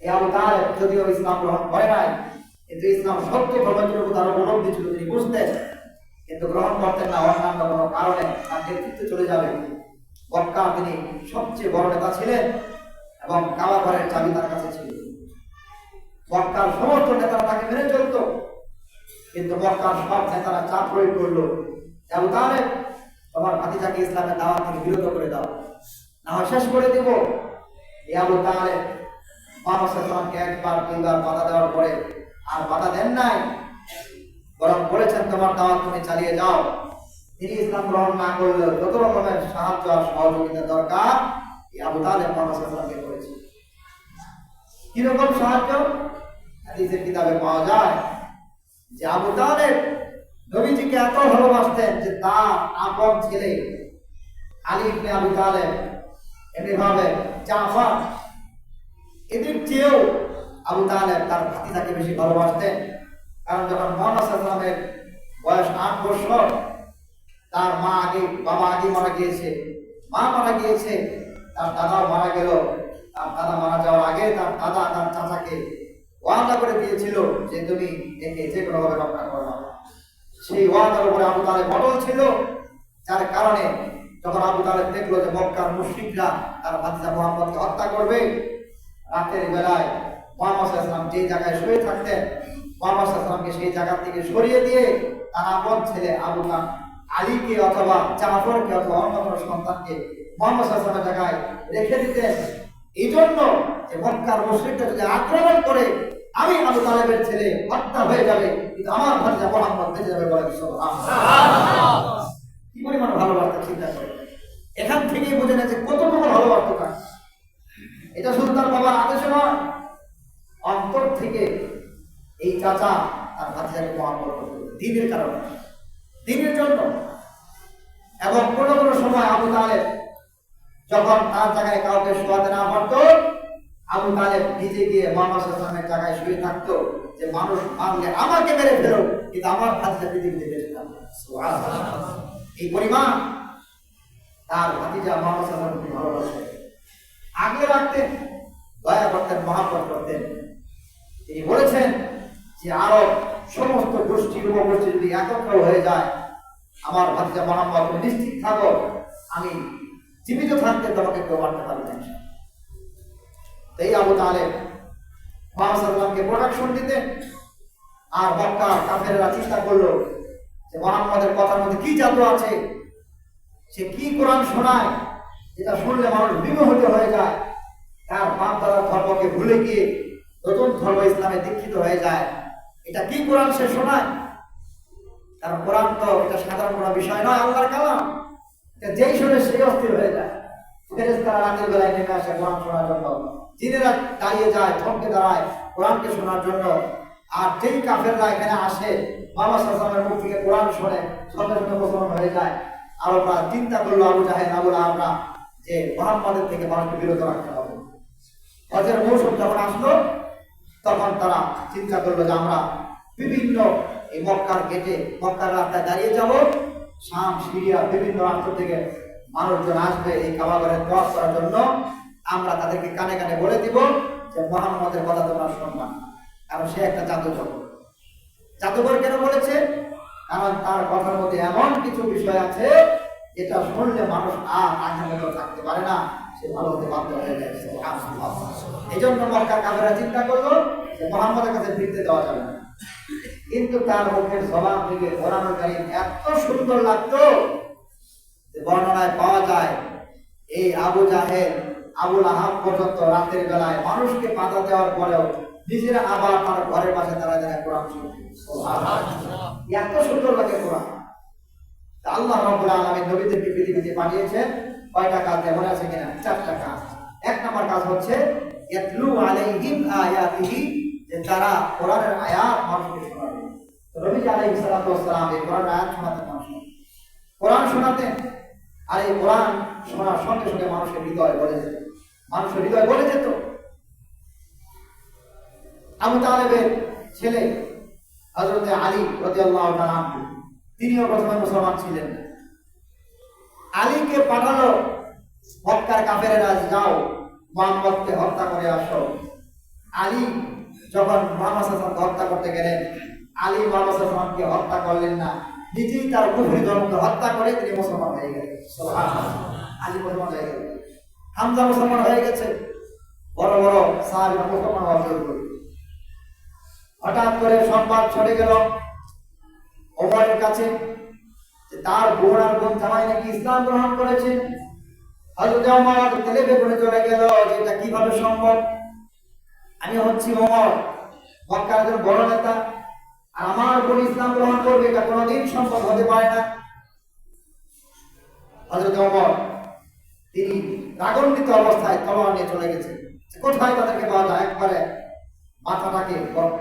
এই আবু তালেব যদিও ইসলাম গ্রহণ করে নাই, কিন্তু ইসলাম সত্য ধর্মের উপর তার অবলম্বী ছিল, তিনি বুঝতেন, কিন্তু গ্রহণ করতেন না। অন্যান্য কোনো কারণে তার নেতৃত্বে চলে যাবে। মক্কা তিনি সবচেয়ে বড় নেতা ছিলেন এবং কাবা ঘরের চাবি তার কাছে ছিল। মক্কার সমস্ত নেতারা তাকে মেনে চলত, কিন্তু মক্কার সব নেতারা চাপ প্রয়োগ করলো, আবু তালেব তোমার ভাতিজাকে ইসলামের দাওয়াত থেকে বিরত করে দাও, না হয় শেষ করে দেব। এই আবু তালেব মুহাম্মদ সাল্লাল্লাহু আলাইহি ওয়াসাল্লামকে একবার দুইবার বাধা দেওয়ার পরে আর বাধা দেন নাই, বরং বলেছেন তোমার দাওয়াত তুমি চালিয়ে যাও। তিনি ইসলাম গ্রহণ না করলেও যত রকমের সাহায্য আর সহযোগিতা দরকার এই আবু তালেব মুহাম্মদ সাল্লাল্লাহু আলাইহি ওয়াসাল্লামকে করেছে। কিরকম সাহায্য? হাদিসের কিতাবে পাওয়া যায় যে আবু তালেব নবীজিকে এত ভালোবাসতেন যে তার আপন ছেলে আলী ইবনে আবি তালেব, এমনিভাবে জাফর, এদের চেয়েও আবু তালেব তার ভাতিজাকে বেশি ভালোবাসতেন। কারণ যখন মুহাম্মদ সাল্লাল্লাহু আলাইহি ওয়াসাল্লামের বয়স 8 বছর, তার বাবা আগে মারা গিয়েছে, মা মারা গিয়েছে, তার দাদাও মারা গেল। তার দাদা মারা যাওয়ার আগে তার দাদা তার চাচাকে ওয়াদা করে দিয়েছিল যে তুমি একে যে কোনোভাবে রক্ষা করো। সেই ওয়াদার উপরে আবু তালেব অটল ছিল, যার কারণে যখন আবু তালেব দেখলো যে মক্কার মুশরিকরা তার ভাতিজা মুহাম্মদকে হত্যা করবে, রাতের বেলায় মুহাম্মদ সাল্লাল্লাহু আলাইহি ওয়াসাল্লাম যে জায়গায় শুয়ে থাকতেন, মুহাম্মদ সাল্লাল্লাহু আলাইহি ওয়াসাল্লামকে সেই জায়গা থেকে সরিয়ে দিয়ে তার আপন ছেলে আলীকে অথবা জাফরকে অথবা অন্য কোনো সন্তানকে মুহাম্মদ সাল্লাল্লাহু আলাইহি ওয়াসাল্লামের জায়গায় রেখে দিতেন। এই জন্য যে মক্কার মুশরিকরা যদি আক্রমণ করে আমি আবু তালেবের ছেলে হত্যা হয়ে যাবে, কিন্তু আমার ভাতিজা মুহাম্মদ বেঁচে যাবে। বলে সুবহানাল্লাহ। কি পরিমাণ ভালোবাসা চিন্তা করে, এখান থেকেই বোঝা যায় যে কতটুকু ভালোবাসা তার। এটা শুধু তার বাবার আদেশে নয়, অন্তর থেকে এই চাচা তার ভাতিজাকে মহব্বত করত দ্বীনের কারণে, দ্বীনের জন্য। এবং কোনো কোনো সময় আবু তালেব যখন তার জায়গায় কাউকে শোয়াতে না পারত, আবু তালেব নিজে গিয়ে মুহাম্মদ সাল্লাল্লাহু আলাইহি ওয়াসাল্লামের জায়গায় শুয়ে থাকতো যে মানুষ মারলে আমাকে মেরে ফেলো, কিন্তু আমার ভাতিজা পৃথিবীতে বেঁচে থাকবে। সুবহানাল্লাহ। এই পরিমাণ তার ভাতিজা মুহাম্মদ সাল্লাল্লাহু আলাইহি ওয়াসাল্লামকে ভালোবাসতেন, আগলে রাখতেন, দয়া করতেন, মহব্বত করতেন। তিনি বলেছেন যে আরব সমস্ত গোষ্ঠী উপগোষ্ঠী যদি একত্র হয়ে যায়, আমার ভাতিজা মুহাম্মদ তুমি নিশ্চিত থাকো আমি জীবিত থাকতে তোমাকে কেউ মারতে পারবে না। এই আবু তালেব মুহাম্মদ সাল্লাল্লাহু আলাইহি ওয়াসাল্লামকে প্রোটেকশন দিতেন। আর মক্কার কাফেররা চিন্তা করলো যে মুহাম্মদের কথার মধ্যে কি জাদু আছে, সে কি কোরআন শোনায় যেটা শুনলে মানুষ বিমোহিত হয়ে যায়, তার বাপ দাদার ধর্মকে ভুলে গিয়ে নতুন ধর্ম ইসলামে দীক্ষিত হয়ে যায়। এটা কি কোরআন সে শোনায়? কারণ কোরআন তো এটা সাধারণ কোনো বিষয় নয়, আল্লাহর কালাম। যেই শুনে সেই অস্থির হয়ে যায়। ফেরেশতারা রাতের বেলায় নেমে আসে কোরআন শোনার জন্য, জিনেরা দাঁড়িয়ে যায়, থমকে দাঁড়ায় কোরআনকে শোনার জন্য। আর যেই কাফেররা এখানে আসে, মুহাম্মদ সাল্লাল্লাহু আলাইহি ওয়াসাল্লামের মুখ থেকে কোরআন শুনে সঙ্গে সঙ্গে মুসলমান হয়ে যায়। আর ওরা চিন্তা করলো আবু জাহেল, আবু লাহাবরা, যে মুহাম্মদের থেকে মানুষকে বিরত রাখতে হবে। হজের মৌসুম যখন আসলো, তখন তারা চিন্তা করলো যে আমরা বিভিন্ন এই মক্কার গেটে, মক্কার রাস্তায় দাঁড়িয়ে যাব, শাম, সিরিয়া বিভিন্ন রাষ্ট্র থেকে মানুষজন আসবে এই কাবা ঘরের তওয়াফ করার জন্য। আমরা তাদেরকে কানে কানে বলে দিব যে মুহাম্মদের কথা তোমরা শুনবা, কারণ সে একটা জাদুকর। জাদুকর কেন বলেছে? কারণ তার কথার মধ্যে এমন কিছু বিষয় আছে যেটা শুনলে মানুষ আর আগের মতো থাকতে পারে না, সে ভালো হতে বাধ্য হয়ে যায়। এই জন্য মক্কার কাফেররা চিন্তা করলো যে মুহাম্মদের কাছে ফিরতে দেওয়া যাবে না। কিন্তু তার মুখের জবাব থেকে কোরআনুল কারীম এত সুন্দর লাগতো যে বর্ণনায় পাওয়া যায় এই আবু জাহেল, আবু লাহাব পর্যন্ত রাতের বেলায় মানুষকে বাধা দেওয়ার পরেও নিজেরা আবার তার ঘরের পাশে তারা কোরআন শুনছে। এত সুন্দর লাগে কোরআন। আল্লাহ রাব্বুল আলামিন নবীদেরকে পৃথিবীতে পাঠিয়েছেন কয়টা কাজ মনে আছে কিনা? 4টা কাজ। এক নম্বর কাজ হচ্ছে ইয়াতলু আলাইহিম আয়াতিহি, যে তারা কোরআনের আয়াত মানুষকে শোনাবে। নবী আলাইহিস সালাতু ওয়াস সালাম এই কোরআনের আয়াত শোনাতেন মানুষকে, কোরআন শোনাতেন। আর এই কোরআন শোনার সঙ্গে সঙ্গে মানুষের হৃদয় বলে যেত, মানুষের হৃদয় বলে যেত। আবু তালেবের ছেলে হযরত আলী রাদিয়াল্লাহু তাআলা আনহু, তিনিও প্রথমে মুসলমান ছিলেন। আলীকে পাঠালো মক্কার কাফেরেরা, যাও মুহাম্মদকে হত্যা করে আসো। আলী যখন মুহাম্মদ সাল্লাল্লাহু আলাইহি ওয়াসাল্লামকে হত্যা করতে গেলেন, আলী মুহাম্মদ সাল্লাল্লাহু আলাইহি ওয়াসাল্লামকে হত্যা করলেন না, নিজেই তার কুফরি ধর্মকে হত্যা করে তিনি মুসলমান হয়ে গেলেন। সুবহানাল্লাহ। আলী মুসলমান হয়ে গেলেন, হামজা মুসলমান হয়ে গেছে, বড় বড় সাহাবীরা মুসলমান হওয়া শুরু করল। হঠাৎ করে সংবাদ ছড়ে গেল ওমরের কাছে যে তার বোন আর বোন জামাই নাকি ইসলাম গ্রহণ করেছে। হযরত ওমর তেলে বেগুনে চলে গেল যে এটা কিভাবে সম্ভব, আমি হচ্ছি ওমর, মক্কার একজন বড় নেতা, আর আমার বোন ইসলাম গ্রহণ করবে, এটা কোনোদিন সম্ভব হতে পারে না। হযরত ওমর তিনি রাগান্বিত অবস্থায় তলোয়ার নিয়ে চলে গেছেন, কোথায় তাদেরকে পাওয়া যায়, একবারে মাথাটাকে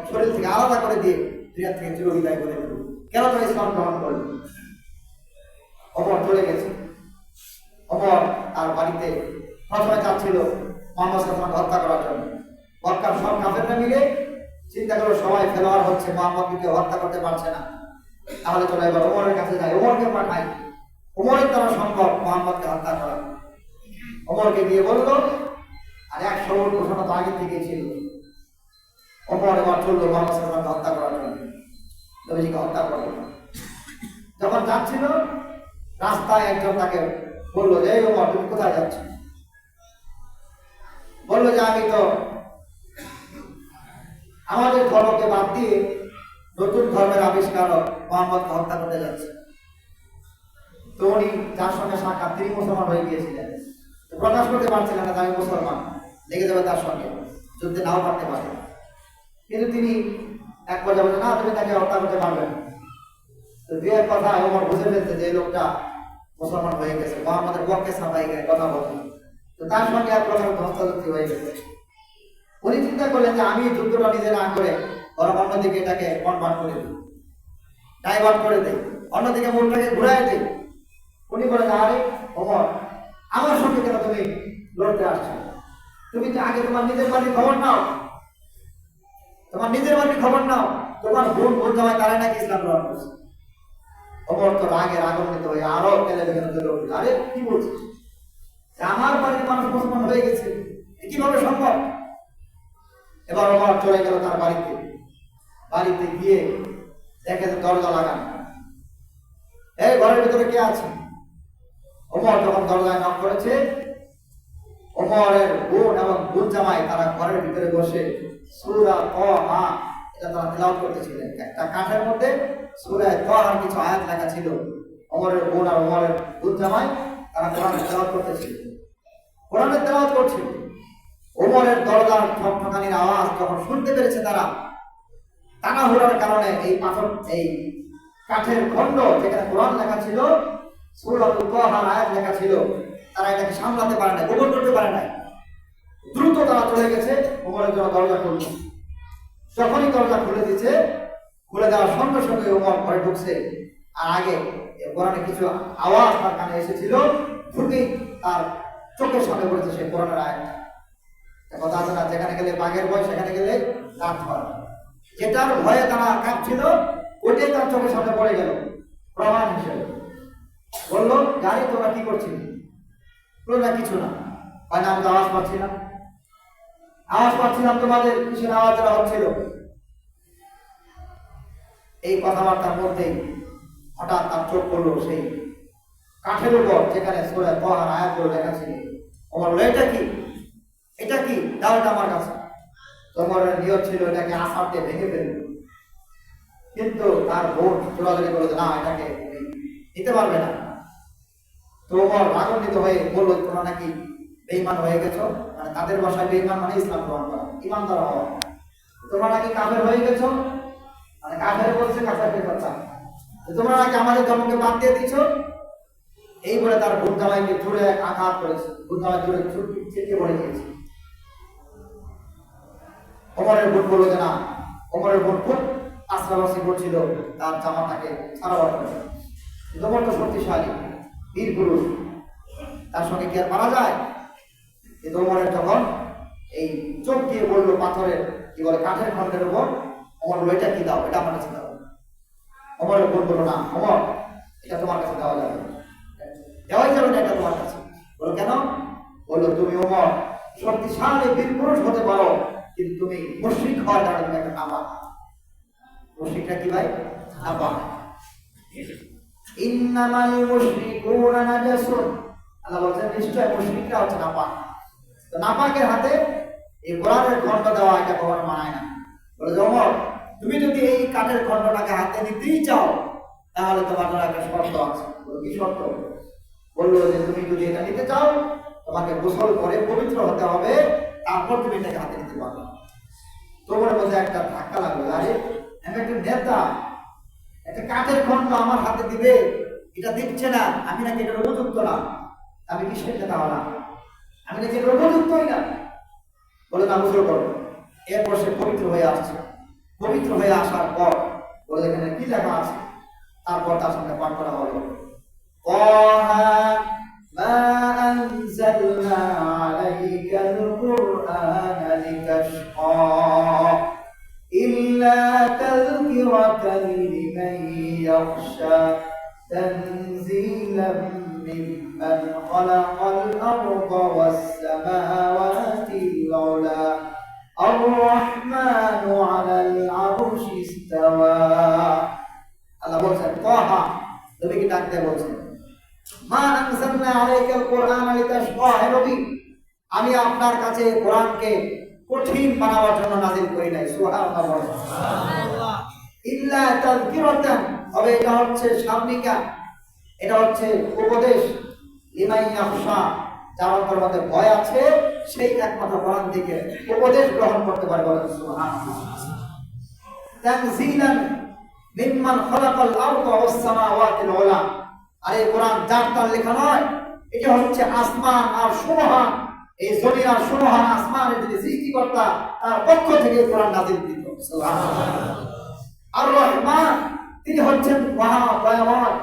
শরীর থেকে আলাদা করে দিয়ে দুনিয়া থেকে চিরবিদায় করে দিল। কেন তারা ইসলাম গ্রহণ করল? ওমর চলে গেছে। ওমর তার বাড়িতে প্রথমে চাচ্ছিল মুহাম্মদ সাল্লাল্লাহু আলাইহি ওয়াসাল্লামকে হত্যা করার জন্য। মক্কার সব কাফেররা মিলে চিন্তা করলো সবাই ফেলোয়ার হচ্ছে, মুহাম্মদকে কেউ হত্যা করতে পারছে না, তাহলে চলে এবার ওমরের কাছে যায়, ওমরকে পাঠাই, ওমরের দ্বারা সম্ভব মুহাম্মদকে হত্যা করা। ওমরকে গিয়ে বললো, আর 100 ওট ঘোষণা তো আগে থেকেই ছিল। ওমর এবার চললো মুহাম্মদ সাল্লাল্লাহু আলাইহি ওয়াসাল্লামকে হত্যা করার জন্য, নবীজিকে হত্যা করলো। যখন যাচ্ছিল রাস্তায় একজন তাকে বললো যে এই ওমর তুমি কোথায় যাচ্ছ? বললো যে আমি তো আমাদের ধর্মকে বাদ দিয়ে নতুন ধর্মের আবিষ্কারক মুহাম্মদকে হত্যা করতে যাচ্ছে। তো উনি যার সঙ্গে সাক্ষাৎ তিনি মুসলমান হয়ে গিয়েছিলেন, প্রকাশ করতে পারছিলেন না আমি মুসলমান, লেগে যাবে তার সঙ্গে, যুদ্ধে নাও পারতে পারে। কিন্তু তিনি এক পর্যায়ে বলেন না তুমি তাকে হত্যা করতে পারবেন। তো দুয়ের কথা ওমর বুঝে ফেলছে যে এই লোকটা মুসলমান হয়ে গেছে, মুহাম্মদের পক্ষে সাফাই গায়ে কথা বলছে, তো তার সঙ্গে এক প্রকার ধস্তাধস্তি হয়ে গেছে। উনি চিন্তা করলেন যে আমি যুদ্ধটা নিজে না করে বরং অন্যদিকে এটাকে কনভার্ট করে দিই, ডাইভার্ট করে দিই, অন্যদিকে মনটাকে ঘুরাই দিই। উনি বলেন আরে ওমর আমার সঙ্গে কেন তুমি লড়তে আসছো? তুমি তো আগে তোমার নিজের বাড়ির খবর নাও, তোমার নিজের বাড়ির খবর নাও, তোমার বোন বোন জামাই তারাই নাকি ইসলাম গ্রহণ করছে। ওমর তো রাগে রাগান্বিত হয়ে আরো তেলে বেগুনে চলে উঠল, আরে কি বলছিস, আমার বাড়ির মানুষ মুসলমান হয়ে গেছে, কিভাবে সম্ভব? এবার ওমর চলে গেল তার বাড়িতে, বাড়িতে গিয়ে দেখে যে দরজা লাগানো, এই ঘরের ভিতরে কে আছে? ওমর যখন দরজায় নক করেছে, ওমরের বোন এবং বোন জামাই তারা ঘরের ভিতরে বসে সূরা তাহা এটা তারা তেলাওয়াত করতেছিলেন। একটা কাঠের মধ্যে সূরা তাহার কিছু আয়াত লেখা ছিল। ওমরের বোন আর ওমরের বোন জামাই তারা কোরআনের তেলাওয়াত করতেছিল, কোরআনের তেলাওয়াত করছিল। ওমরের দরজার ঠকঠকানির আওয়াজ যখন শুনতে পেরেছে তারা, তাড়াহুড়ার কারণে এই পাথর এই কাঠের খণ্ড যেখানে কোরআন লেখা ছিল, সূরা তাহার আয়াত লেখা ছিল, তারা এটাকে সামলাতে পারে না, গোপন করতে পারে না, দ্রুত তারা চলে গেছে ওমরের জন্য দরজা খুলল। যখনই দরজা খুলে দিচ্ছে, খুলে দেওয়ার সঙ্গে সঙ্গে ওমর ঘরে ঢুকছে, আর আগে কোরআনে কিছু আওয়াজ তার কানে এসেছিল, ঢুকেই তার চোখের সামনে পড়েছে সেই কোরআনের আয়াতটা। কথা আছে না, যেখানে গেলে বাঘের ভয় সেখানে গেলে দাঁত হয়, যেটার ভয়ে তারা কাঁপছিল ওইটাই তার চোখের সামনে পড়ে গেল প্রমাণ হিসেবে। বললো জানি তোমরা কি করছিলে? না কিছু না, মানে আমি তো আওয়াজ পাচ্ছিলাম, আওয়াজ পাচ্ছিলাম তোমাদের কিসের আওয়াজ যারা হচ্ছিল। এই কথাবার্তার মধ্যেই হঠাৎ তার চোখ পড়লো সেই কাঠের উপর যেখানে সূরা তাহার আয়াতগুলো লেখা ছিল। ওমর বলল এটা কি, এটা কি, দাও এটা আমার কাছে। তোমার নিয়ত ছিল এটাকে আসার দিয়ে ভেঙে ফেলবে, কিন্তু তার বোন চোরাচুরি বলে না এটাকে নিতে পারবে না। তো ওমর রাগান্বিত হয়ে বললো তোমরা নাকি বেঈমান হয়ে গেছো, মানে তাদের ভাষায় বেঈমান মানে ইসলাম গ্রহণ করা, ঈমানদার হওয়া, তোমরা নাকি কাফের হয়ে গেছো, মানে কাফের বলছে কাফেরদের কথা, তোমরা নাকি আমাদের ধর্মকে বাদ দিয়ে দিচ্ছ। এই বলে তার বোন জামাইকে জোরে আঘাত করেছে, বোন জামাই জোরে ছিটকে পড়ে গিয়েছে। ওমরের বোন বললো যে না, ওমরের বোন খুব আশ্রাবাসী করছিল তার জামাটাকে ছাড়াবার করে। ওমর তো শক্তিশালী বীর পুরুষ, তার সঙ্গে কি আর পারা যায়? কিন্তু ওমরের যখন এই চোখ দিয়ে বললো পাথরের কি বলে কাঠের খণ্ডের উপর, ওমর বললো এটা কি দাও, এটা আমার কাছে দাও। ওমরের বোন বললো না ওমর এটা তোমার কাছে দেওয়া যাবে, দেওয়াই যাবে না এটা তোমার কাছে। বললো কেন? বললো তুমি ওমর শক্তিশালী বীর পুরুষ হতে পারো, কিন্তু তুমি মুশরিক হওয়ার কারণে তুমি একটা নাপাক। মুশরিকটা কি ভাই? নাপাক। ইন্নামাল মুশরিকুনা নাজাসুন, আল্লাহ বলেন নিশ্চয় মুশরিকরা হচ্ছে নাপাক। তো নাপাকের হাতে এই কোরআনের খণ্ড দেওয়া এটা কখনো মানায় না। বলে যে ওমর, তুমি যদি এই কাঠের খণ্ডটাকে হাতে নিতেই চাও তাহলে তোমার জন্য একটা শর্ত আছে। কি শর্ত? বললো যে তুমি যদি এটা নিতে চাও তোমাকে গোসল করে পবিত্র হতে হবে, তারপর তুমি এটাকে হাতে নিতে পারবে। তোমার মধ্যে একটা ধাক্কা লাগলো, আরে আমি একটা নেতা, একটা কাঠের খণ্ড আমার হাতে দিবে, এটা দিচ্ছে না, আমি নাকি এটার উপযুক্ত না, আমি কিসের নেতা হলাম, আমি নাকি এটার উপযুক্তই না। বলে না, গোসল করো। এরপর সে পবিত্র হয়ে আসছে। পবিত্র হয়ে আসার পর বলে এখানে কি লেখা আছে, তারপর তার সঙ্গে পাঠ করা হলো মা আনজালনা আলাইকাল কুরআনা লিতাশকা ইল্লা তাযকিরাতান লিমান ইয়াখশা তানজিলাম মিম্মান খালাকাল আরদা ওয়াস সামাওয়াতিল উলা আর-রাহমানু আলাল আরশি ইস্তাওয়া। আল্লাহ বলছেন তাহা, নবীকে ডাকতে বলছেন, মা আনজালনা আলাইকাল কুরআনা লিতাশকা, হে নবী আমি আপনার কাছে কোরআনকে কঠিন বানাবার জন্য নাযিল করি নাই। সুবহানাল্লাহ, সুবহানাল্লাহ। ইল্লা তাযকিরাতান, তবে এটা হচ্ছে সামনিকা, এটা হচ্ছে উপদেশ, লিমান ইয়াখশা, যার অন্তর মধ্যে ভয় আছে সেই একমাত্র কোরআন থেকে উপদেশ গ্রহণ করতে পারে। বলেন সুবহানাল্লাহ। তানজিলান মিম্মান খালাকাল আরদা ওয়াস সামাওয়াতিল উলা, আর এই কোরআন যার তার লেখা নয়, এটা হচ্ছে আসমান আর সুমহান, এই জমিন আর সুমহান আসমানের যিনি সৃষ্টিকর্তা তার পক্ষ থেকে কোরআন নাযিলকৃত। সুবহানাল্লাহ। আর-রহমান, তিনি হচ্ছেন মহা দয়াময়,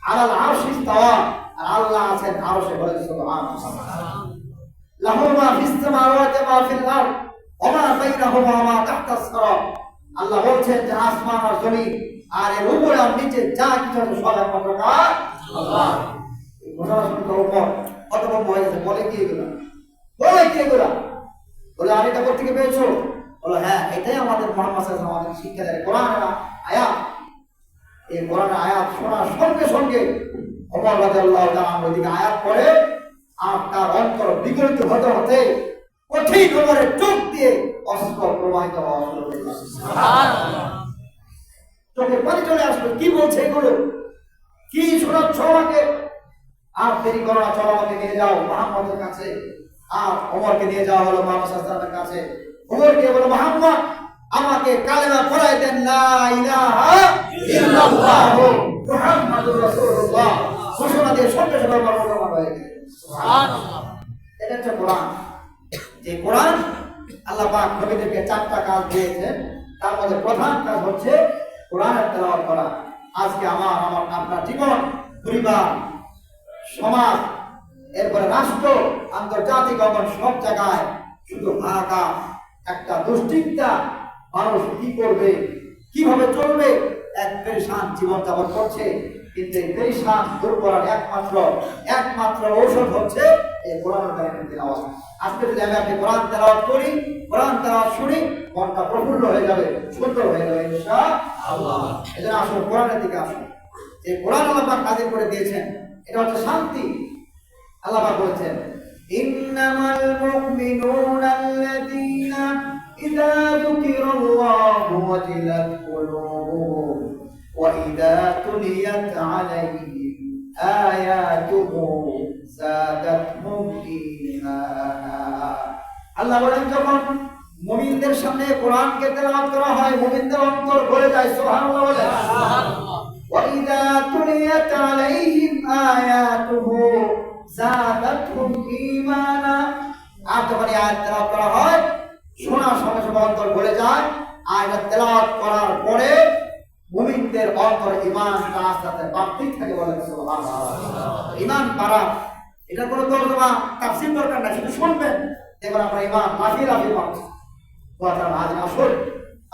আলাল আরশি ইস্তাওয়া, আর আল্লাহ আছেন আরশে। বলেন সুবহানাল্লাহ। লাহু মা ফিস সামাওয়াতি ওয়া মা ফিল আরদ ওয়া মা বাইনাহুমা ওয়া মা তাহতাস সারা, আল্লাহ বলছেন যে আসমান আর জমিন আর এর উপরে আর নিচে যা কিছু আছে সব একমাত্র আল্লাহ। এই ঘোষণা শুনতে ওমর হতভম্ব হয়ে গেছে। বলে কি এগুলা? বলে কি এগুলা? বলে আর এটা কোথেকে পেয়েছো? বলে হ্যাঁ, এটাই আমাদের মুহাম্মদ সাল্লাল্লাহু আলাইহি ওয়াসাল্লাম আমাদের শিক্ষা দেয়, কোরআনের আয়াত। এই কোরআনের আয়াত শোনার সঙ্গে সঙ্গে ওমর রাদিয়াল্লাহু তাআলা ওইদিকে আয়াত পড়ে আর তার অন্তর বিগলিত হতে হতে কঠিন ওমরের চোখ দিয়ে অশ্রু প্রবাহিত হওয়া শুরু হয়ে গেল। সুবহানাল্লাহ। চোখে পানি চলে আসলো, কি বলছে এগুলো, কি শোনাচ্ছ আমাকে? আর দেরি করো না, চলো আমাকে নিয়ে যাও মুহাম্মদের কাছে। আর ওমরকে নিয়ে যাওয়া হলো মুহাম্মদ সাল্লাল্লাহু আলাইহি ওয়াসাল্লামের কাছে। ওমরকে বলো, মুহাম্মদ আমাকে কালেমা পড়াই দেন, লা ইলাহা ইল্লাল্লাহ মুহাম্মাদুর রাসূলুল্লাহ ঘোষণা দিয়ে সঙ্গে সঙ্গে মুসলমান হয়ে গেল। সুবহানাল্লাহ। এটা হচ্ছে কোরআন। যে কোরআন আল্লাহ পাক নবীদেরকে 4টা কাজ দিয়েছেন, তার মধ্যে প্রধান কাজ হচ্ছে কোরআনের তেলাওয়াত করা। আজকে আমার আপনার জীবন, পরিবার, সমাজ, এরপরে রাষ্ট্র, আন্তর্জাতিক অঙ্গন সব জায়গায় শুধু হাহাকার, একটা দুশ্চিন্তা, মানুষ কি করবে, কিভাবে চলবে, এক পেরেশান জীবন যাপন করছে। কিন্তু এই পেরেশান দূর করার একমাত্র ঔষধ হচ্ছে এই কোরআনের কারিমের তেলাওয়াত। আজকে যদি আমি কোরআন তেলাওয়াত করি, কোরআন তেলাওয়াত শুনি, মনটা প্রফুল্ল হয়ে যাবে, সুন্দর হয়ে যাবে ইনশাআল্লাহ। এজন্য আসুন কোরআনের দিকে আসুন। যে কোরআন আল্লাহ পাক নাযিল করে দিয়েছেন, এটা হচ্ছে শান্তি। আল্লাহ পাক বলেছেন, ইন্নামাল মুমিনুনা আল্লাযীনা ইযা যুকিরাল্লাহু ওয়াজিলাত কুলুবুহুম ওয়া ইযা তুলিয়াত আলাইহিম আয়াতুহু যাদাতহুম ঈমানা। আল্লাহ বলেন, যখন মুমিনদের সামনে কোরআনকে তেলাওয়াত করা হয়, মুমিনদের অন্তর ভরে যায়। সুবহানাল্লাহ বলেন। সুবহানাল্লাহ। ওয়া ইযা তুলিয়াত আলাইহিম আয়াতুহু যাদাতহুম ঈমানা। আর যখন এই আয়াত তেলাওয়াত করা হয়, শোনার সঙ্গে সঙ্গে অন্তর ভরে যায়। আর এটা তেলাওয়াত করার পরে মুমিনদের অন্তরে ঈমানটা আস্তে আস্তে বাড়তেই থাকে। বলেন সুবহানাল্লাহ। ঈমান বাড়া, এটা কোনো তরজমা তাফসীর দরকার না, শুধু শুনবেন দেখবেন আপনার ঈমান লাফিয়ে লাফিয়ে বাড়ছে। আজ আসুন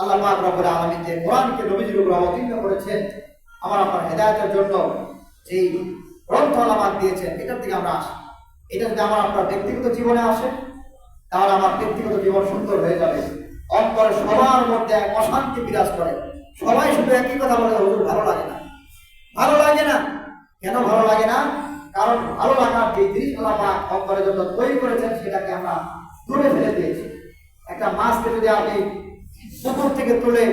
আল্লাহ পাক রব্বুল আলামিন যে কোরআনকে নবীজির উপর অবতীর্ণ করেছেন আমার আপনার হেদায়েতের জন্য, এই গ্রন্থ আল্লাহ পাক দিয়েছেন, এটার দিকে আমরা আসি। এটা যদি আমার আপনার ব্যক্তিগত জীবনে আসে, তাহলে আমার ব্যক্তিগত জীবন সুন্দর হয়ে যাবে। অন্তরে সবার মধ্যে এক অশান্তি বিরাজ করে, সবাই শুধু একই কথা বলে, হুজুর ভালো লাগে না, ভালো লাগে না। কেন ভালো লাগে না? কারণ ভালো লাগার যে জিনিস আল্লাহ পাক অন্তরের জন্য তৈরি করেছেন সেটাকে আমরা তুলে ফেলে দিয়েছি। একটা মাছকে যদি আপনি পুকুর থেকে তুলে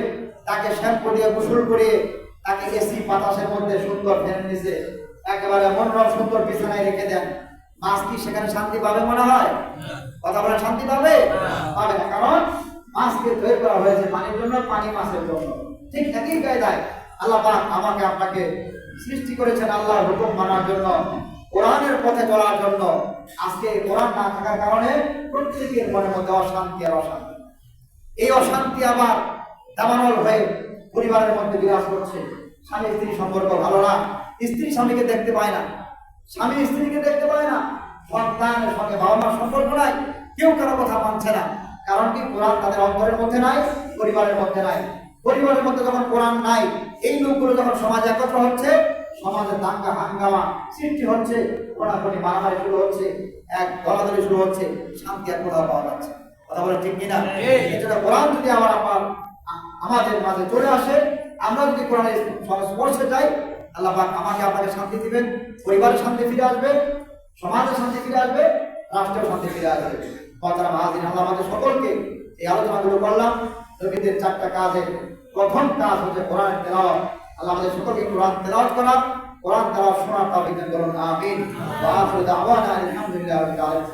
তাকে শ্যাম্পু দিয়ে গোসল করিয়ে তাকে এসি বাতাসের মধ্যে সুন্দর ফ্যান নিচে একেবারে মনোরম সুন্দর বিছানায় রেখে দেন, মাছ কি সেখানে শান্তি পাবে মনে হয়? কথা বলে শান্তি পাবে? পাবে না। কারণ মাছকে তৈরি করা হয়েছে পানির জন্য, পানি মাছের জন্য। ঠিক একই কায়দায় আল্লাহ পাক আমাকে আপনাকে সৃষ্টি করেছেন আল্লাহর হুকুম মানার জন্য, কোরআনের পথে চলার জন্য। আজকে কোরআন না থাকার কারণে প্রত্যেকের মনের মধ্যে অশান্তি আর অশান্তি। এই অশান্তি আবার দাবানল হয়ে পরিবারের মধ্যে বিরাজ করছে। স্বামী স্ত্রী সম্পর্ক ভালো না, স্ত্রী স্বামীকে দেখতে পায় না, স্বামী স্ত্রীকে দেখতে পায় না, সন্তানের সঙ্গে বাবা মার সম্পর্ক নাই, কেউ কারো কথা মানছে না। কারণ কি? কোরআন তাদের অন্তরের মধ্যে নাই, পরিবারের মধ্যে নাই। পরিবারের মধ্যে যখন কোরআন নাই, এই লোকগুলো যখন সমাজে একত্র হচ্ছে, সমাজে দাঙ্গা হাঙ্গামা সৃষ্টি হচ্ছে, কোনাকুনি মারামারি শুরু হচ্ছে, এক দলাদলি শুরু হচ্ছে, শান্তি আর কোথাও পাওয়া যাচ্ছে। কথা বলে ঠিক কিনা? এজন্য কোরআন যদি আমাদের মাঝে চলে আসে, আমরা যদি কোরআনের সংস্পর্শে যাই, আল্লাহ পাক আমাকে আপনাকে শান্তি দিবেন, পরিবারের শান্তি ফিরে আসবে, সমাজের শান্তি ফিরে আসবে, রাষ্ট্রের শান্তি ফিরে আসবে। কথাটা মাহাদিন আল্লাহ আমাদের সকলকে এই আলোচনাগুলো করলাম। নবীদের 4টা কাজের প্রথম কাজ হচ্ছে কোরআন তেলাওয়াত। আল্লাহ আমাদের সকলকে কোরআন তেলাওয়াত করা, কোরআন তেলাওয়াত শোনার তৌফিক দান করুন। আমিন। ওয়া আখিরু দাওয়ানা আলহামদুলিল্লাহি রাব্বিল আলামিন।